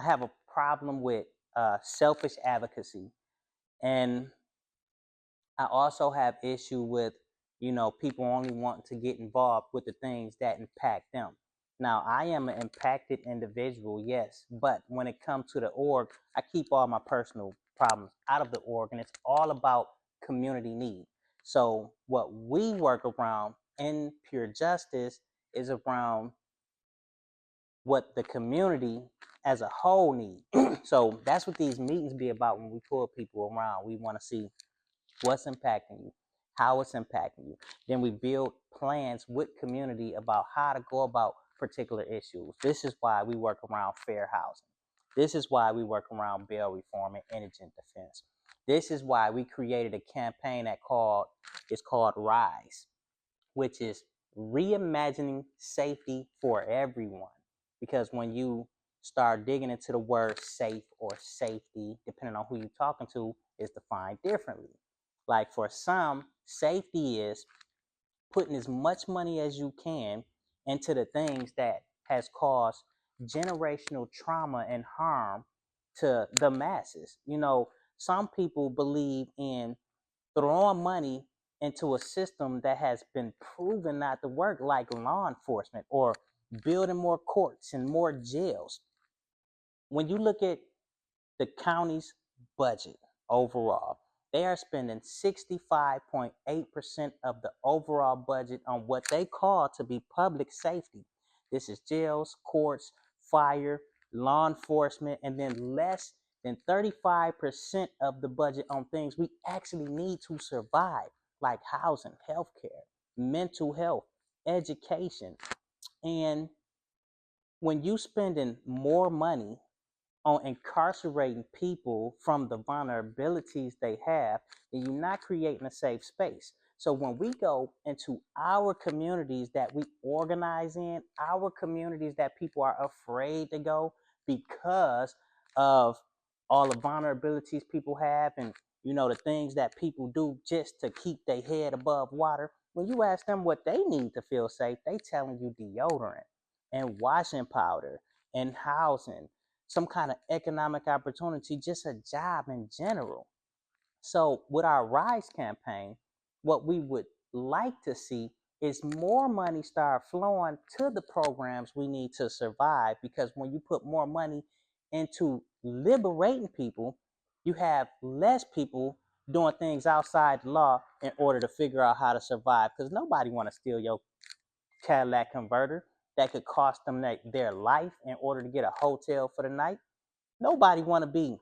I have a problem with selfish advocacy, and I also have issue with, people only wanting to get involved with the things that impact them. Now, I am an impacted individual, yes, but when it comes to the org, I keep all my personal problems out of the org, and it's all about community need. So, what we work around in Pure Justice is around what the community as a whole need. So, that's what these meetings be about when we pull people around. We want to see what's impacting you, how it's impacting you. Then we build plans with community about how to go about particular issues. This is why we work around fair housing. This is why we work around bail reform and indigent defense. This is why we created a campaign it's called Rise, which is reimagining safety for everyone. Because when you start digging into the word safe or safety, depending on who you're talking to, is defined differently. Like for some, safety is putting as much money as you can into the things that has caused generational trauma and harm to the masses. Some people believe in throwing money into a system that has been proven not to work, like law enforcement or building more courts and more jails. When you look at the county's budget overall, they are spending 65.8% of the overall budget on what they call to be public safety. This is jails, courts, fire, law enforcement, and then less than 35% of the budget on things we actually need to survive, like housing, healthcare, mental health, education. And when you spending more money on incarcerating people from the vulnerabilities they have, then you're not creating a safe space. So when we go into our communities that we organize in, our communities that people are afraid to go because of all the vulnerabilities people have, and the things that people do just to keep their head above water. When you ask them what they need to feel safe, they telling you deodorant and washing powder and housing, some kind of economic opportunity, just a job in general. So, with our Rise campaign, what we would like to see is more money start flowing to the programs we need to survive. Because when you put more money into liberating people, you have less people doing things outside the law in order to figure out how to survive. Because nobody want to steal your Cadillac converter that could cost them their life in order to get a hotel for the night. Nobody want to be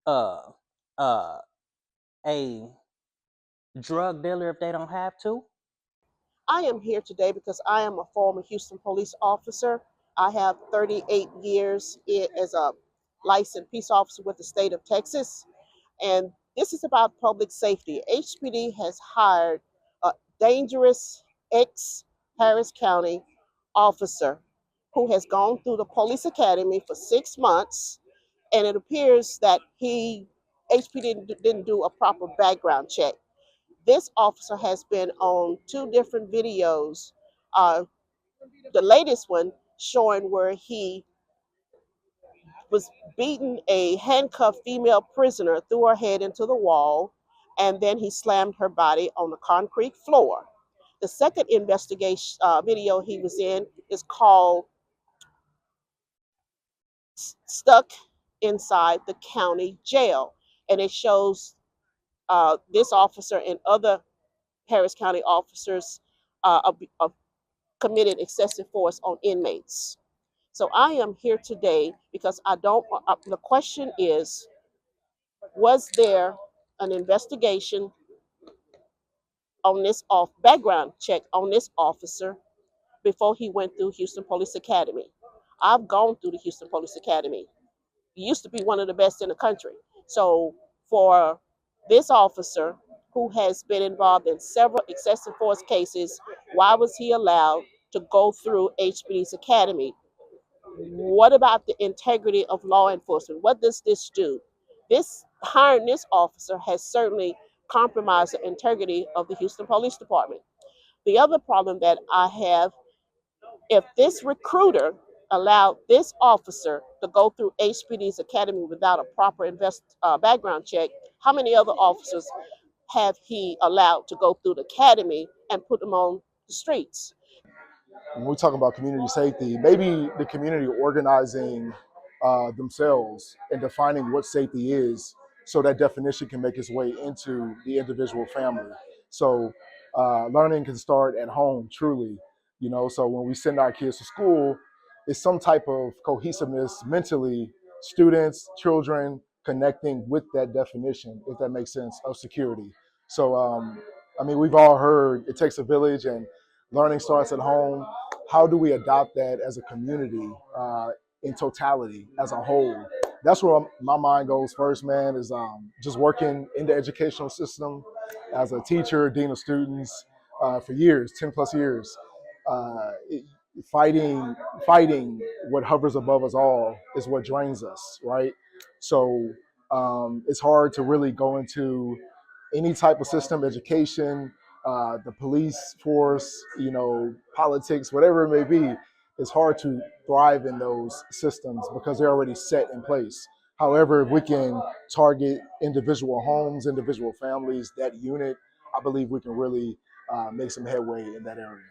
uh uh a drug dealer if they don't have to. I am here today because I am a former Houston police officer. I have 38 years as a licensed peace officer with the state of Texas. And this is about public safety. HPD has hired a dangerous ex Harris County officer who has gone through the police academy for 6 months. And it appears that HPD didn't do a proper background check. This officer has been on two different videos. Uh, the latest one showing where he was beating a handcuffed female prisoner through her head into the wall, and then he slammed her body on the concrete floor. The second investigation video he was in is called Stuck Inside the County Jail, and it shows this officer and other Harris County officers of committed excessive force on inmates. So I am here today because I don't, the question is, was there an investigation on this background check on this officer before he went through Houston Police Academy? I've gone through the Houston Police Academy. It used to be one of the best in the country. So for this officer who has been involved in several excessive force cases, why was he allowed to go through HPD's academy? What about the integrity of law enforcement? What does this do? This hiring this officer has certainly compromised the integrity of the Houston Police Department. The other problem that I have, if this recruiter allowed this officer to go through HPD's academy without a proper background check, how many other officers have he allowed to go through the academy and put them on the streets? When we talk about community safety, maybe the community organizing themselves and defining what safety is, so that definition can make its way into the individual family. So learning can start at home, truly. So when we send our kids to school, it's some type of cohesiveness mentally, students, children connecting with that definition, if that makes sense, of security. So, I mean, we've all heard it takes a village and learning starts at home. How do we adopt that as a community in totality, as a whole? That's where my mind goes first, man, is just working in the educational system as a teacher, dean of students for years, 10 plus years. Uh, it, fighting what hovers above us all is what drains us, right? So it's hard to really go into any type of system, education, the police force, politics, whatever it may be. It's hard to thrive in those systems because they're already set in place. However, if we can target individual homes, individual families, that unit, I believe we can really make some headway in that area.